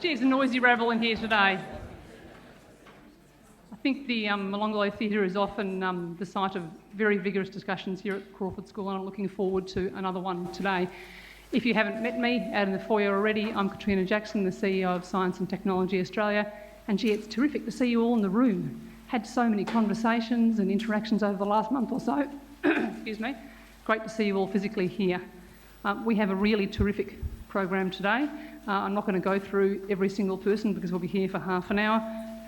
Gee, it's a noisy rabble in here today. I think the Molonglo Theatre is often the site of very vigorous discussions here at Crawford School, and I'm looking forward to another one today. If you haven't met me out in the foyer already, I'm Katrina Jackson, the CEO of Science and Technology Australia, and gee, it's terrific to see you all in the room. Had so many conversations and interactions over the last month or so. Excuse me. Great to see you all physically here. We have a really terrific program today. I'm not going to go through every single person because we'll be here for half an hour,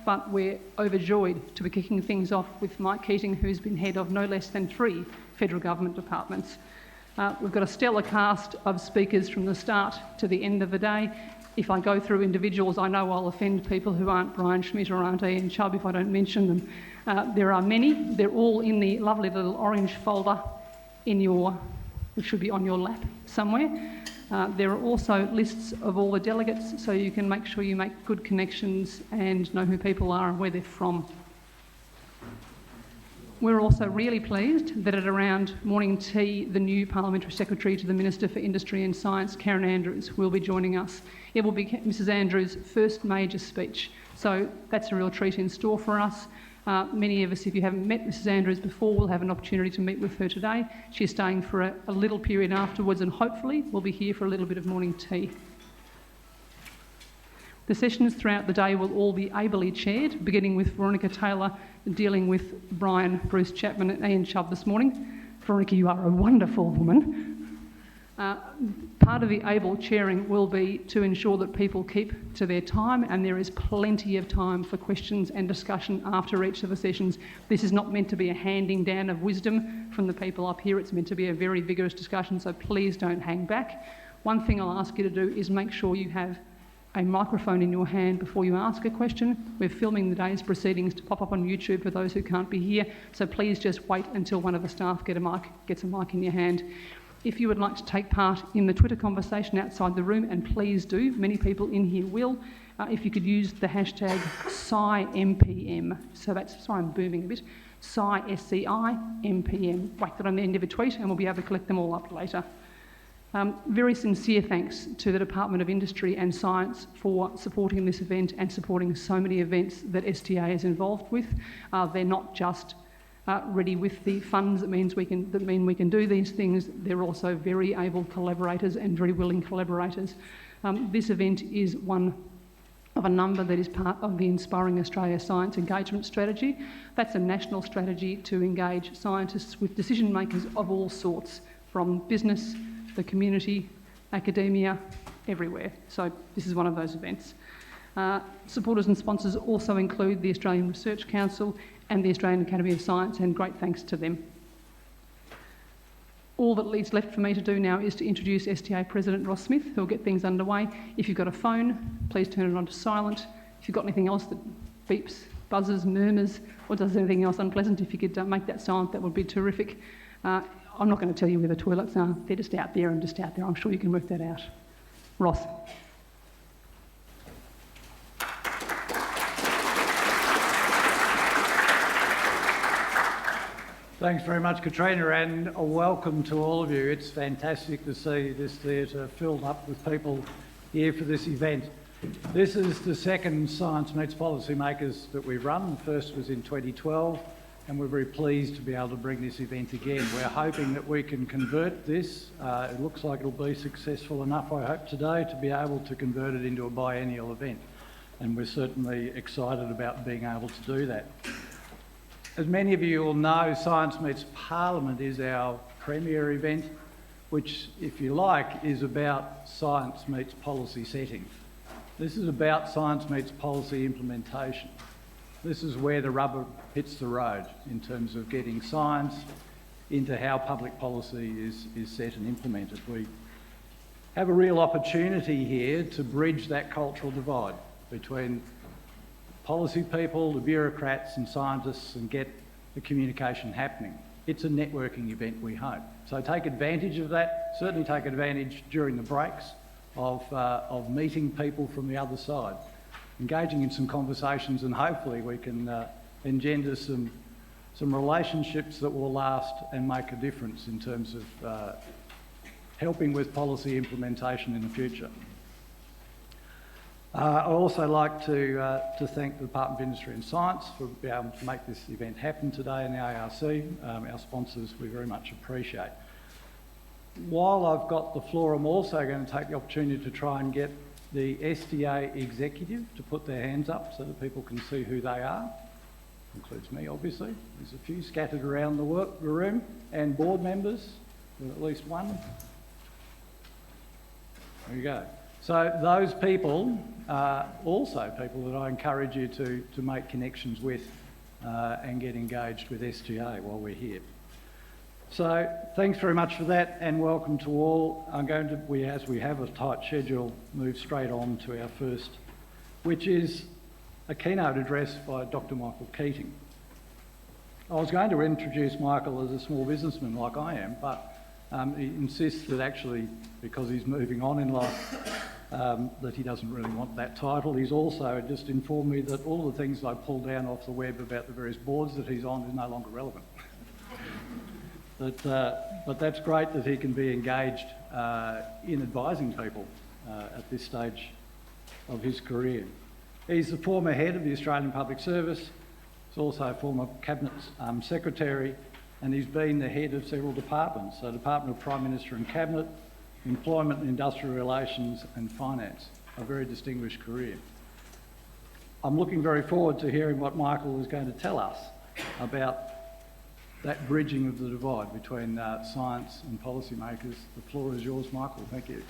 but we're overjoyed to be kicking things off with Mike Keating, who's been head of no less than 3 federal government departments. We've got a stellar cast of speakers from the start to the end of the day. If I go through individuals, I know I'll offend people who aren't Brian Schmidt or aren't Ian Chubb if I don't mention them. There are many. They're all in the lovely little orange folder which should be on your lap somewhere. There are also lists of all the delegates, so you can make sure you make good connections and know who people are and where they're from. We're also really pleased that at around morning tea, the new Parliamentary Secretary to the Minister for Industry and Science, Karen Andrews, will be joining us. It will be Mrs Andrews' first major speech, so that's a real treat in store for us. Many of us, if you haven't met Mrs Andrews before, will have an opportunity to meet with her today. She's staying for a little period afterwards, and hopefully we'll be here for a little bit of morning tea. The sessions throughout the day will all be ably chaired, beginning with Veronica Taylor dealing with Brian, Bruce Chapman and Ian Chubb this morning. Veronica, you are a wonderful woman. Part of the able chairing will be to ensure that people keep to their time, and there is plenty of time for questions and discussion after each of the sessions. This is not meant to be a handing down of wisdom from the people up here. It's meant to be a very vigorous discussion, so please don't hang back. One thing I'll ask you to do is make sure you have a microphone in your hand before you ask a question. We're filming the day's proceedings to pop up on YouTube for those who can't be here, so please just wait until one of the staff gets a mic in your hand. If you would like to take part in the Twitter conversation outside the room, and please do, many people in here will, if you could use the hashtag SciMPM, so that's, sorry I'm booming a bit, SciMPM, whack that on the end of a tweet and we'll be able to collect them all up later. Very sincere thanks to the Department of Industry and Science for supporting this event and supporting so many events that STA is involved with. They're not just ready with the funds that mean we can do these things. They're also very able collaborators and very willing collaborators. This event is one of a number that is part of the Inspiring Australia Science Engagement Strategy. That's a national strategy to engage scientists with decision makers of all sorts, from business, the community, academia, everywhere. So this is one of those events. Supporters and sponsors also include the Australian Research Council and the Australian Academy of Science, and great thanks to them. All that leaves left for me to do now is to introduce STA President Ross Smith, who will get things underway. If you've got a phone, please turn it on to silent. If you've got anything else that beeps, buzzes, murmurs, or does anything else unpleasant, if you could make that silent, that would be terrific. I'm not going to tell you where the toilets are. They're just out there and just out there. I'm sure you can work that out. Ross. Thanks very much, Katrina, and a welcome to all of you. It's fantastic to see this theatre filled up with people here for this event. This is the second Science Meets Policymakers that we've run. The first was in 2012, and we're very pleased to be able to bring this event again. We're hoping that we can convert this. It looks like it'll be successful enough, I hope, today to be able to convert it into a biennial event. And we're certainly excited about being able to do that. As many of you will know, Science Meets Parliament is our premier event, which, if you like, is about science meets policy setting. This is about science meets policy implementation. This is where the rubber hits the road in terms of getting science into how public policy is set and implemented. We have a real opportunity here to bridge that cultural divide between policy people, the bureaucrats and scientists, and get the communication happening. It's a networking event, we hope. So take advantage of that. Certainly take advantage during the breaks of meeting people from the other side, engaging in some conversations, and hopefully we can engender some relationships that will last and make a difference in terms of helping with policy implementation in the future. I'd also like to thank the Department of Industry and Science for being able to make this event happen today, and the ARC, our sponsors, we very much appreciate. While I've got the floor, I'm also going to take the opportunity to try and get the SDA executive to put their hands up so that people can see who they are. Includes me, obviously. There's a few scattered around the room, and board members, at least one. There you go. So those people are also people that I encourage you to make connections with and get engaged with SGA while we're here. So thanks very much for that, and welcome to all. I'm going to, as we have a tight schedule, move straight on to our first, which is a keynote address by Dr. Michael Keating. I was going to introduce Michael as a small businessman like I am, but he insists that actually, because he's moving on in life, that he doesn't really want that title. He's also just informed me that all the things I pulled down off the web about the various boards that he's on is no longer relevant. But that's great that he can be engaged in advising people at this stage of his career. He's the former head of the Australian Public Service. He's also a former Cabinet Secretary, and he's been the head of several departments, so Department of Prime Minister and Cabinet, Employment and Industrial Relations and Finance. A very distinguished career. I'm looking very forward to hearing what Michael is going to tell us about that bridging of the divide between science and policymakers. The floor is yours, Michael. Thank you.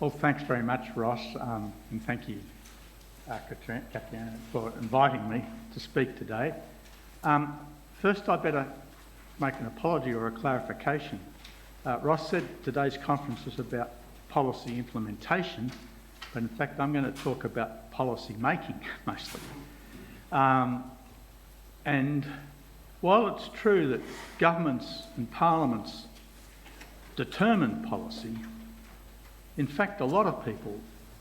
Well, thanks very much, Ross, and thank you, Katrina, for inviting me to speak today. First, I'd better make an apology or a clarification. Ross said today's conference was about policy implementation, but in fact I'm going to talk about policy making mostly. And while it's true that governments and parliaments determine policy, in fact a lot of people,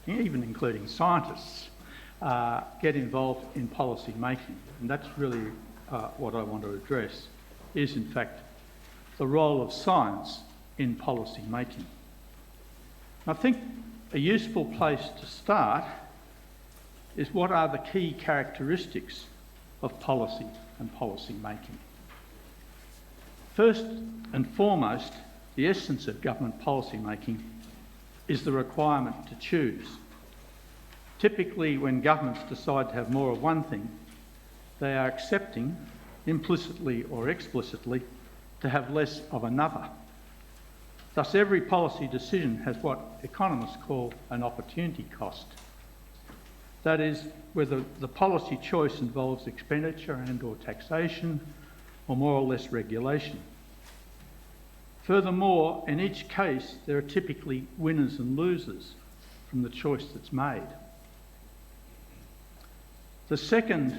even including scientists, get involved in policy making, and that's really what I want to address, is in fact the role of science in policy making. I think a useful place to start is what are the key characteristics of policy and policy making. First and foremost, the essence of government policy making is the requirement to choose. Typically, when governments decide to have more of one thing, they are accepting, implicitly or explicitly, to have less of another. Thus, every policy decision has what economists call an opportunity cost. That is, whether the policy choice involves expenditure and/or taxation, or more or less regulation. Furthermore, in each case, there are typically winners and losers from the choice that's made. The second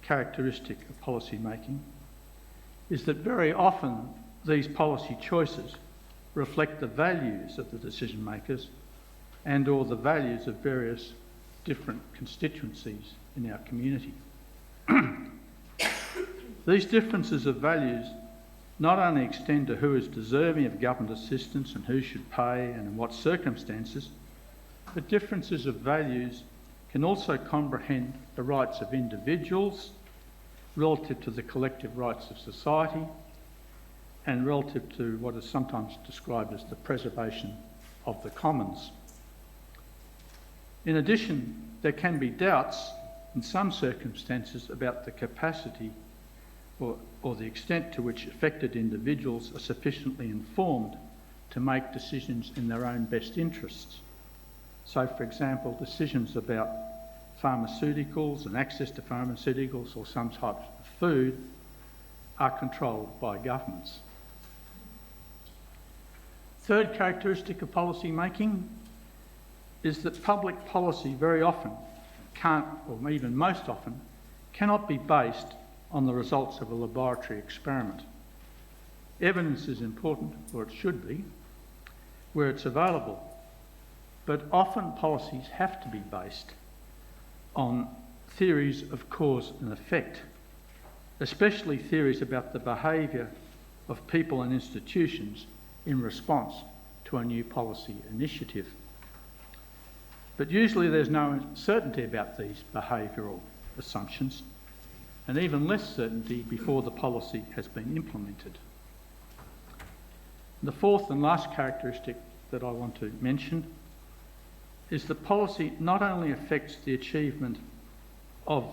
characteristic of policy making is that very often these policy choices reflect the values of the decision makers and/or the values of various different constituencies in our community. These differences of values not only extend to who is deserving of government assistance and who should pay and in what circumstances, but differences of values can also comprehend the rights of individuals relative to the collective rights of society and relative to what is sometimes described as the preservation of the commons. In addition, there can be doubts in some circumstances about the capacity or the extent to which affected individuals are sufficiently informed to make decisions in their own best interests. So, for example, decisions about pharmaceuticals and access to pharmaceuticals or some types of food are controlled by governments. Third characteristic of policy making is that public policy very often can't, or even most often, cannot be based on the results of a laboratory experiment. Evidence is important, or it should be, where it's available, but often policies have to be based on theories of cause and effect. especially theories about the behaviour of people and institutions in response to a new policy initiative. But usually there's no certainty about these behavioural assumptions, and even less certainty before the policy has been implemented. The fourth and last characteristic that I want to mention is that policy not only affects the achievement of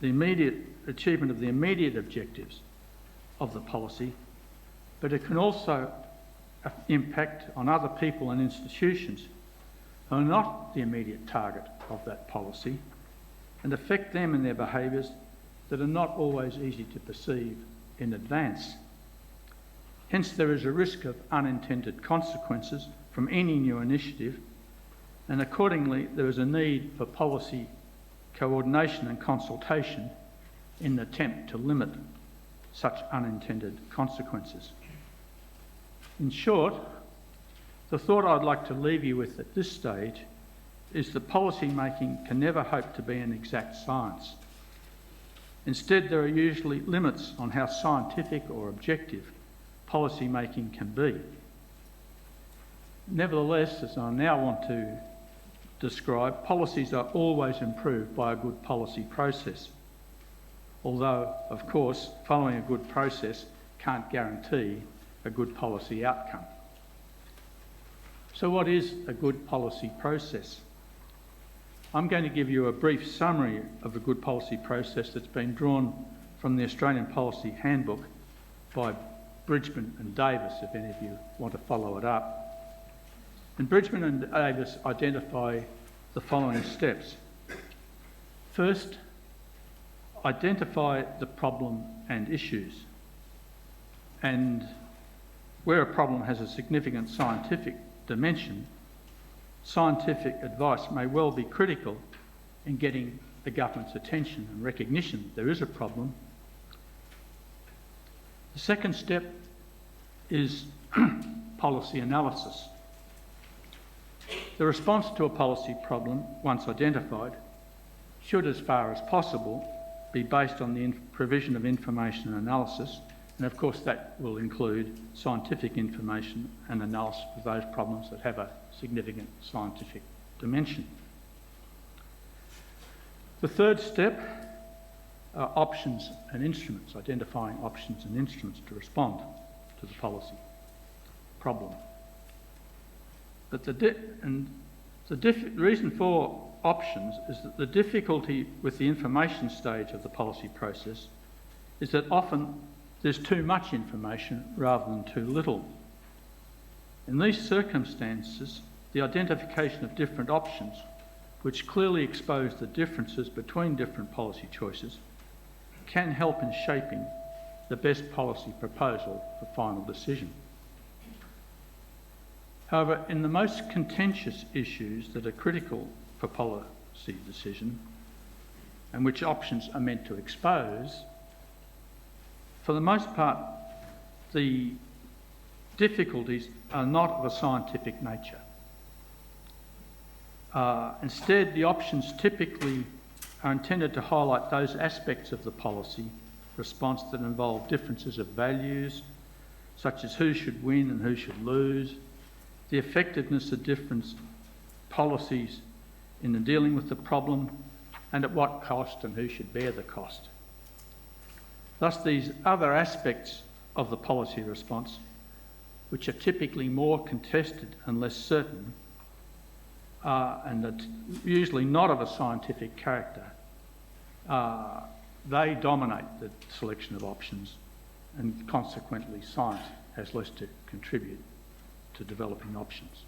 the immediate objectives of the policy, but it can also impact on other people and institutions who are not the immediate target of that policy and affect them and their behaviours that are not always easy to perceive in advance. Hence, there is a risk of unintended consequences from any new initiative, and accordingly there is a need for policy coordination and consultation in an attempt to limit such unintended consequences. In short, the thought I'd like to leave you with at this stage is that policy making can never hope to be an exact science. Instead, there are usually limits on how scientific or objective policy making can be. Nevertheless, as I now want to describe, policies are always improved by a good policy process. Although, of course, following a good process can't guarantee a good policy outcome. So what is a good policy process? I'm going to give you a brief summary of a good policy process that's been drawn from the Australian Policy Handbook by Bridgman and Davis, if any of you want to follow it up. And Bridgman and Davis identify the following steps. First, identify the problem and issues. And where a problem has a significant scientific dimension, scientific advice may well be critical in getting the government's attention and recognition that there is a problem. The second step is policy analysis. The response to a policy problem, once identified, should, as far as possible, be based on the provision of information and analysis, and of course that will include scientific information and analysis of those problems that have a significant scientific dimension. The third step are options and instruments, identifying options and instruments to respond to the policy problem. But the reason for options is that the difficulty with the information stage of the policy process is that often there's too much information rather than too little. In these circumstances, the identification of different options, which clearly expose the differences between different policy choices, can help in shaping the best policy proposal for final decision. However, in the most contentious issues that are critical for policy decision, and which options are meant to expose, for the most part, the difficulties are not of a scientific nature. Instead, the options typically are intended to highlight those aspects of the policy response that involve differences of values, such as who should win and who should lose, the effectiveness of different policies in the dealing with the problem, and at what cost and who should bear the cost. Thus, these other aspects of the policy response, which are typically more contested and less certain, and are usually not of a scientific character, they dominate the selection of options, and consequently science has less to contribute to developing options.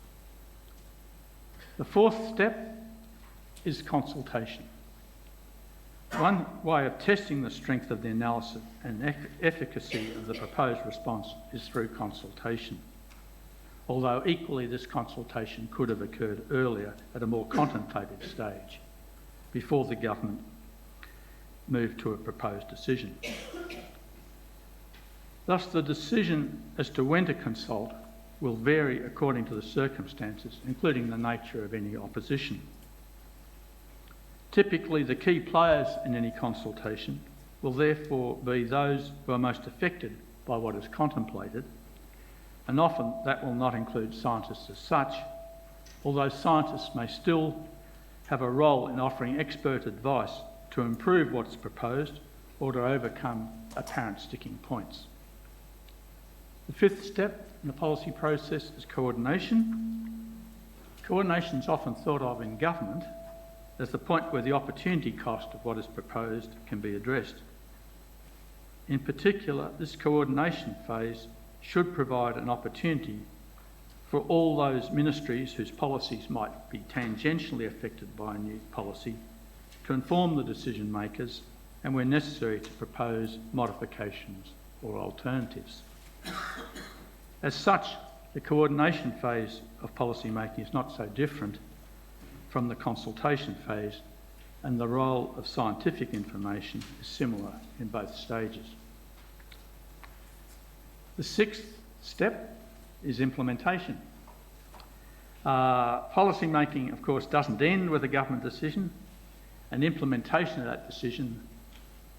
The fourth step is consultation. One way of testing the strength of the analysis and efficacy of the proposed response is through consultation, although equally this consultation could have occurred earlier at a more contemplative stage, before the government moved to a proposed decision. Thus, the decision as to when to consult will vary according to the circumstances, including the nature of any opposition. Typically, the key players in any consultation will therefore be those who are most affected by what is contemplated, and often that will not include scientists as such, although scientists may still have a role in offering expert advice to improve what's proposed or to overcome apparent sticking points. The fifth step in the policy process is coordination. Coordination is often thought of in government as the point where the opportunity cost of what is proposed can be addressed. In particular, this coordination phase should provide an opportunity for all those ministries whose policies might be tangentially affected by a new policy to inform the decision makers and, where necessary, to propose modifications or alternatives. As such, the coordination phase of policy making is not so different from the consultation phase, and the role of scientific information is similar in both stages. The sixth step is implementation. Policy making, of course, doesn't end with a government decision, and implementation of that decision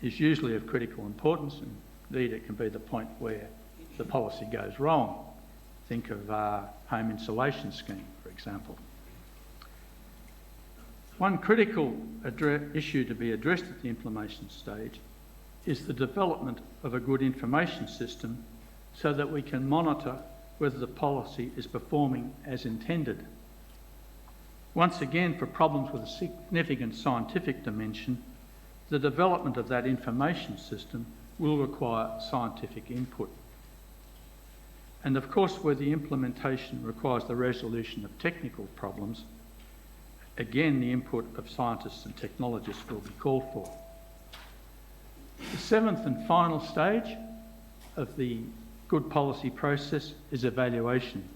is usually of critical importance, and indeed it can be the point where the policy goes wrong. Think of home insulation scheme, for example. One critical issue to be addressed at the implementation stage is the development of a good information system so that we can monitor whether the policy is performing as intended. Once again, for problems with a significant scientific dimension, the development of that information system will require scientific input. And of course, where the implementation requires the resolution of technical problems, again, the input of scientists and technologists will be called for. The seventh and final stage of the good policy process is evaluation.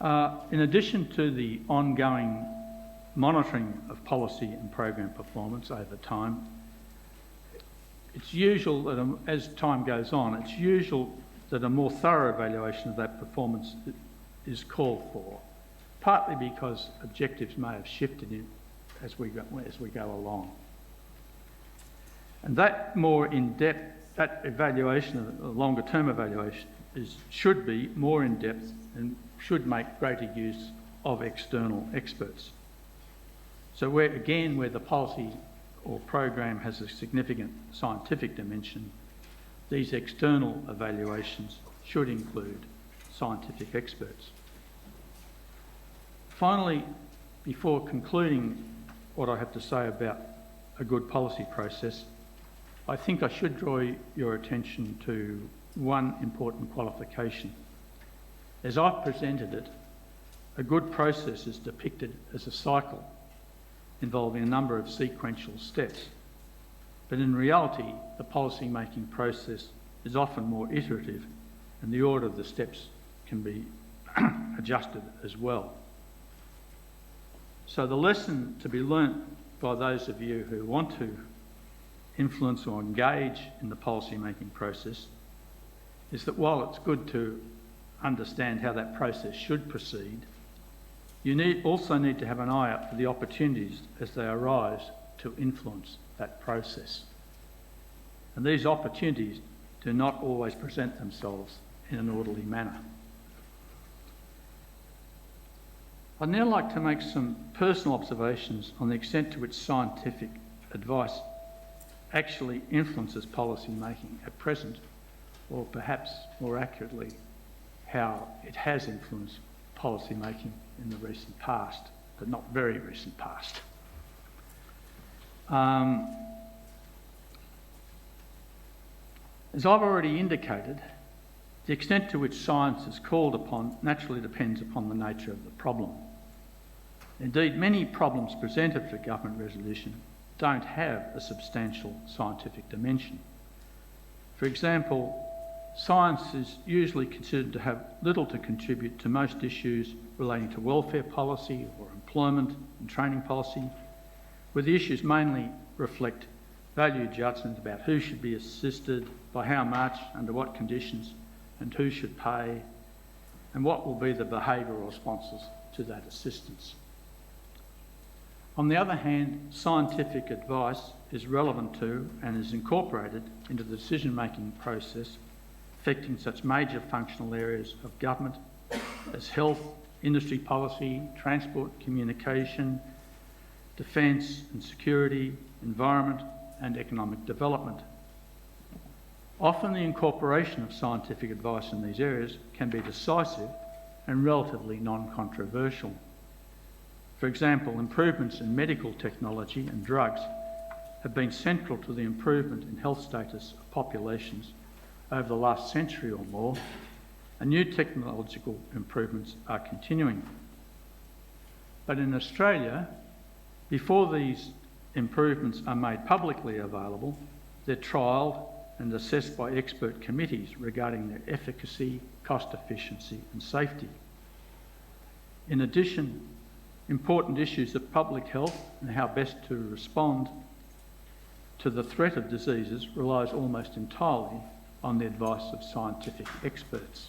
In addition to the ongoing monitoring of policy and program performance over time, it's usual that as time goes on, it's usual that a more thorough evaluation of that performance is called for, partly because objectives may have shifted as we go along. And that more in-depth, that evaluation, a longer-term evaluation, should be more in-depth and should make greater use of external experts. So where the policy or program has a significant scientific dimension, these external evaluations should include scientific experts. Finally, before concluding what I have to say about a good policy process, I think I should draw your attention to one important qualification. As I've presented it, a good process is depicted as a cycle involving a number of sequential steps. But in reality, the policy-making process is often more iterative, and the order of the steps can be adjusted as well. So the lesson to be learnt by those of you who want to influence or engage in the policy-making process is that while it's good to understand how that process should proceed, you also need to have an eye out for the opportunities as they arise to influence that process. And these opportunities do not always present themselves in an orderly manner. I'd now like to make some personal observations on the extent to which scientific advice actually influences policy making at present, or perhaps more accurately, how it has influenced policy making in the recent past, but not very recent past. As I've already indicated, the extent to which science is called upon naturally depends upon the nature of the problem. Indeed, many problems presented for government resolution don't have a substantial scientific dimension. For example, science is usually considered to have little to contribute to most issues relating to welfare policy or employment and training policy, where the issues mainly reflect value judgment about who should be assisted, by how much, under what conditions, and who should pay, and what will be the behavioural responses to that assistance. On the other hand, scientific advice is relevant to and is incorporated into the decision-making process affecting such major functional areas of government as health, industry policy, transport, communication, defence and security, environment and economic development. Often the incorporation of scientific advice in these areas can be decisive and relatively non-controversial. For example, improvements in medical technology and drugs have been central to the improvement in health status of populations over the last century or more, and new technological improvements are continuing. But in Australia, before these improvements are made publicly available, they're trialled and assessed by expert committees regarding their efficacy, cost efficiency and safety. In addition, important issues of public health and how best to respond to the threat of diseases relies almost entirely on the advice of scientific experts.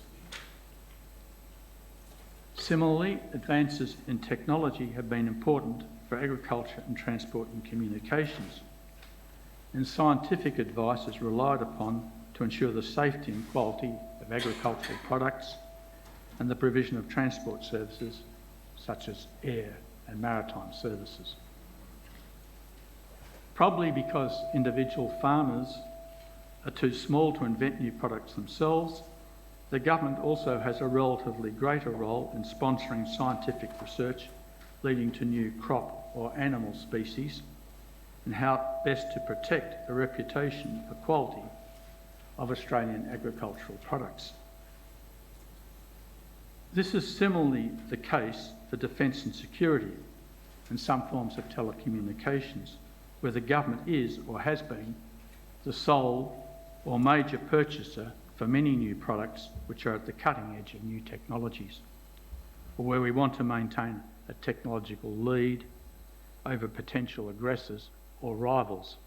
Similarly, advances in technology have been important for agriculture and transport and communications, and scientific advice is relied upon to ensure the safety and quality of agricultural products and the provision of transport services such as air and maritime services. Probably because individual farmers are too small to invent new products themselves, the government also has a relatively greater role in sponsoring scientific research leading to new crop or animal species and how best to protect the reputation for quality of Australian agricultural products. This is similarly the case for defence and security and some forms of telecommunications, where the government is or has been the sole or major purchaser for many new products which are at the cutting edge of new technologies, or where we want to maintain a technological lead over potential aggressors or rivals.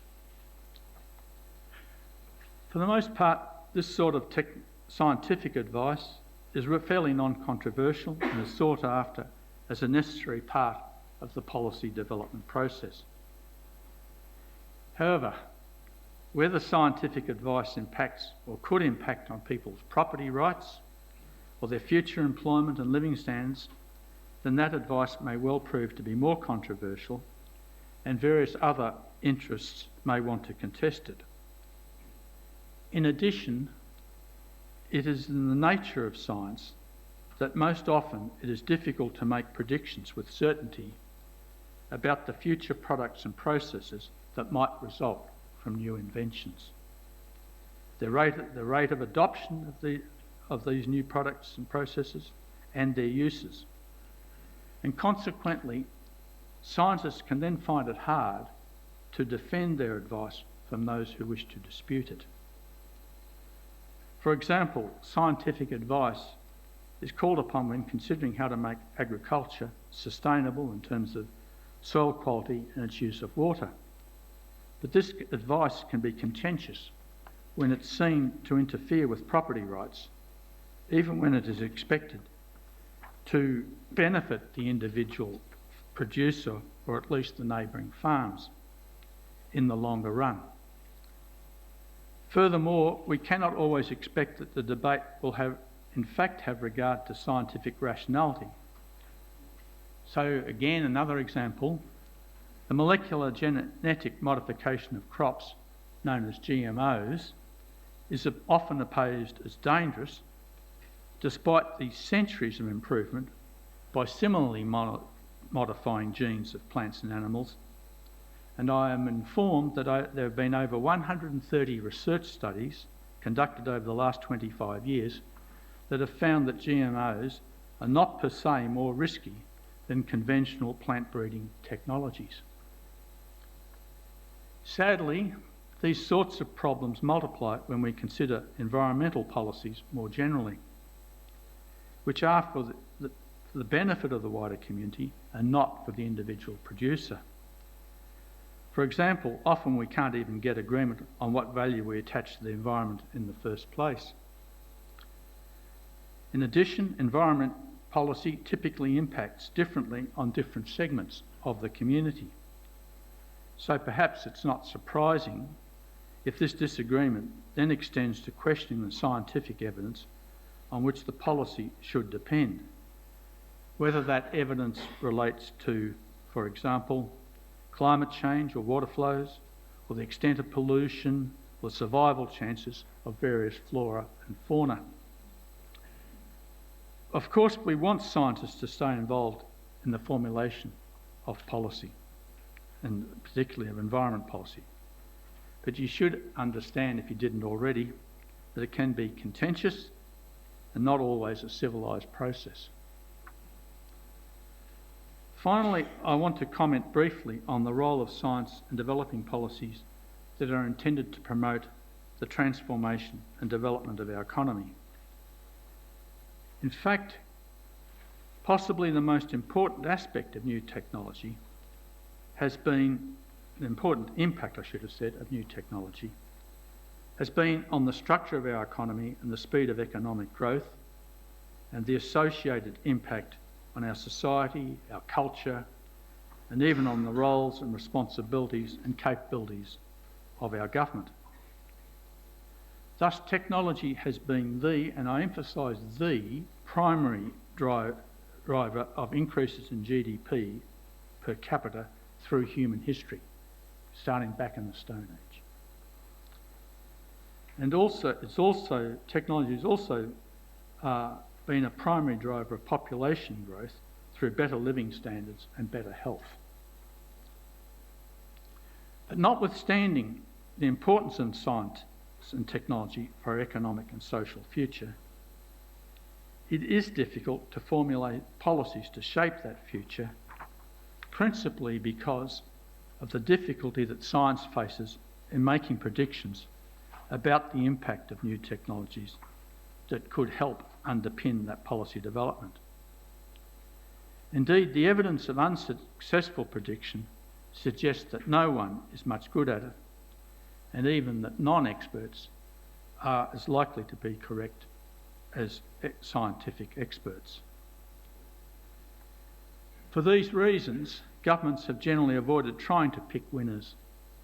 For the most part, this sort of scientific advice is fairly non-controversial and is sought after as a necessary part of the policy development process. However, where the scientific advice impacts or could impact on people's property rights or their future employment and living standards, then that advice may well prove to be more controversial and various other interests may want to contest it. In addition, it is in the nature of science that most often it is difficult to make predictions with certainty about the future products and processes that might result from new inventions. The rate of adoption of these new products and processes and their uses. And consequently, scientists can then find it hard to defend their advice from those who wish to dispute it. For example, scientific advice is called upon when considering how to make agriculture sustainable in terms of soil quality and its use of water. But this advice can be contentious when it's seen to interfere with property rights, even when it is expected to benefit the individual producer or at least the neighbouring farms in the longer run. Furthermore, we cannot always expect that the debate will in fact have regard to scientific rationality. So again, another example, the molecular genetic modification of crops, known as GMOs, is often opposed as dangerous, despite the centuries of improvement by similarly modifying genes of plants and animals. And I am informed that there have been over 130 research studies conducted over the last 25 years that have found that GMOs are not per se more risky than conventional plant breeding technologies. Sadly, these sorts of problems multiply when we consider environmental policies more generally, which are for the benefit of the wider community and not for the individual producer. For example, often we can't even get agreement on what value we attach to the environment in the first place. In addition, environment policy typically impacts differently on different segments of the community. So perhaps it's not surprising if this disagreement then extends to questioning the scientific evidence on which the policy should depend, whether that evidence relates to, for example, climate change or water flows, or the extent of pollution, or the survival chances of various flora and fauna. Of course, we want scientists to stay involved in the formulation of policy, and particularly of environment policy. But you should understand, if you didn't already, that it can be contentious and not always a civilised process. Finally, I want to comment briefly on the role of science in developing policies that are intended to promote the transformation and development of our economy. In fact, possibly the most important aspect of new technology has been, an important impact, I should have said, of new technology, has been on the structure of our economy and the speed of economic growth and the associated impact on our society, our culture, and even on the roles and responsibilities and capabilities of our government. Thus, technology has been the, and I emphasise the, primary driver of increases in GDP per capita through human history, starting back in the Stone Age. And technology has also been a primary driver of population growth through better living standards and better health. But notwithstanding the importance of science and technology for our economic and social future, it is difficult to formulate policies to shape that future, principally because of the difficulty that science faces in making predictions about the impact of new technologies that could help underpin that policy development. Indeed, the evidence of unsuccessful prediction suggests that no one is much good at it, and even that non-experts are as likely to be correct as scientific experts. For these reasons, governments have generally avoided trying to pick winners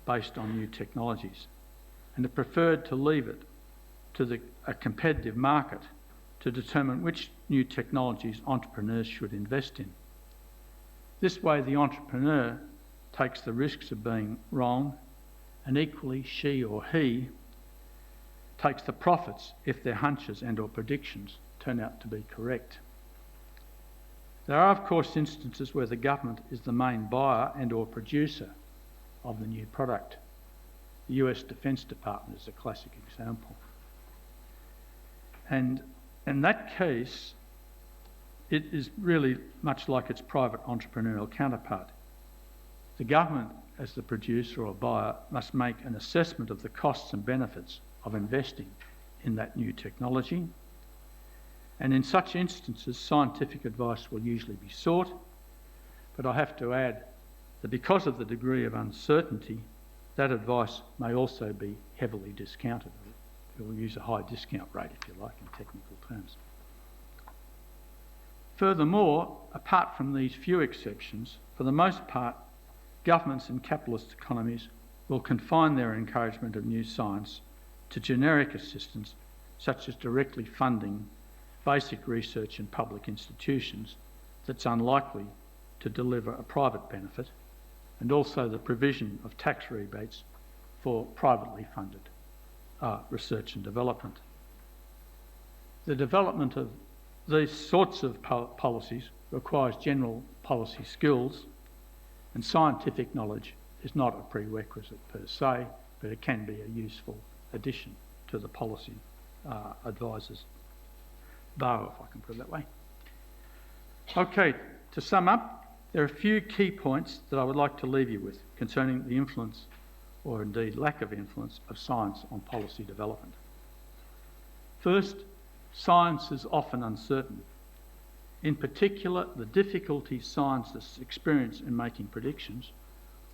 based on new technologies and have preferred to leave it to a competitive market to determine which new technologies entrepreneurs should invest in. This way, the entrepreneur takes the risks of being wrong, and equally she or he takes the profits if their hunches and or predictions turn out to be correct. There are, of course, instances where the government is the main buyer and or producer of the new product. The US Defence Department is a classic example. And in that case, it is really much like its private entrepreneurial counterpart. The government, as the producer or buyer, must make an assessment of the costs and benefits of investing in that new technology. And in such instances, scientific advice will usually be sought. But I have to add that because of the degree of uncertainty, that advice may also be heavily discounted. We'll use a high discount rate, if you like, in technical terms. Furthermore, apart from these few exceptions, for the most part, governments in capitalist economies will confine their encouragement of new science to generic assistance, such as directly funding basic research in public institutions that's unlikely to deliver a private benefit, and also the provision of tax rebates for privately funded research and development. The development of these sorts of policies requires general policy skills, and scientific knowledge is not a prerequisite per se, but it can be a useful addition to the policy advisor's bow, if I can put it that way. Okay, to sum up, there are a few key points that I would like to leave you with concerning the influence, or indeed lack of influence, of science on policy development. First, science is often uncertain. In particular, the difficulty scientists experience in making predictions,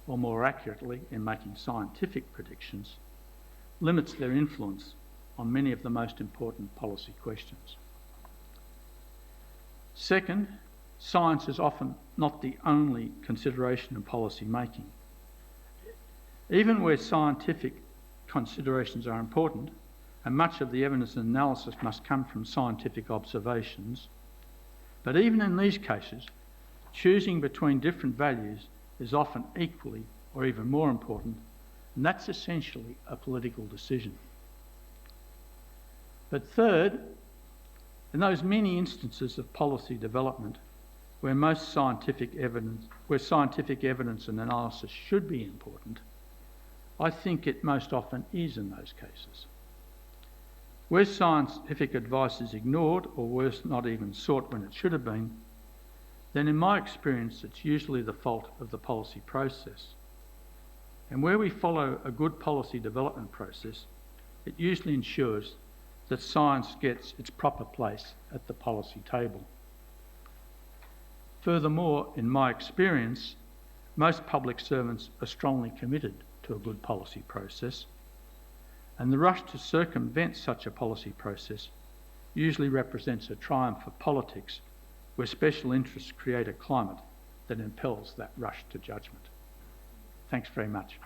or more accurately, in making scientific predictions, limits their influence on many of the most important policy questions. Second, science is often not the only consideration in policy making. Even where scientific considerations are important, and much of the evidence and analysis must come from scientific observations, but even in these cases, choosing between different values is often equally or even more important, and that's essentially a political decision. But third, in those many instances of policy development where scientific evidence and analysis should be important, I think it most often is in those cases. Where scientific advice is ignored, or worse, not even sought when it should have been, then in my experience it's usually the fault of the policy process. And where we follow a good policy development process, it usually ensures that science gets its proper place at the policy table. Furthermore, in my experience, most public servants are strongly committed to a good policy process, and the rush to circumvent such a policy process usually represents a triumph for politics, where special interests create a climate that impels that rush to judgment. Thanks very much.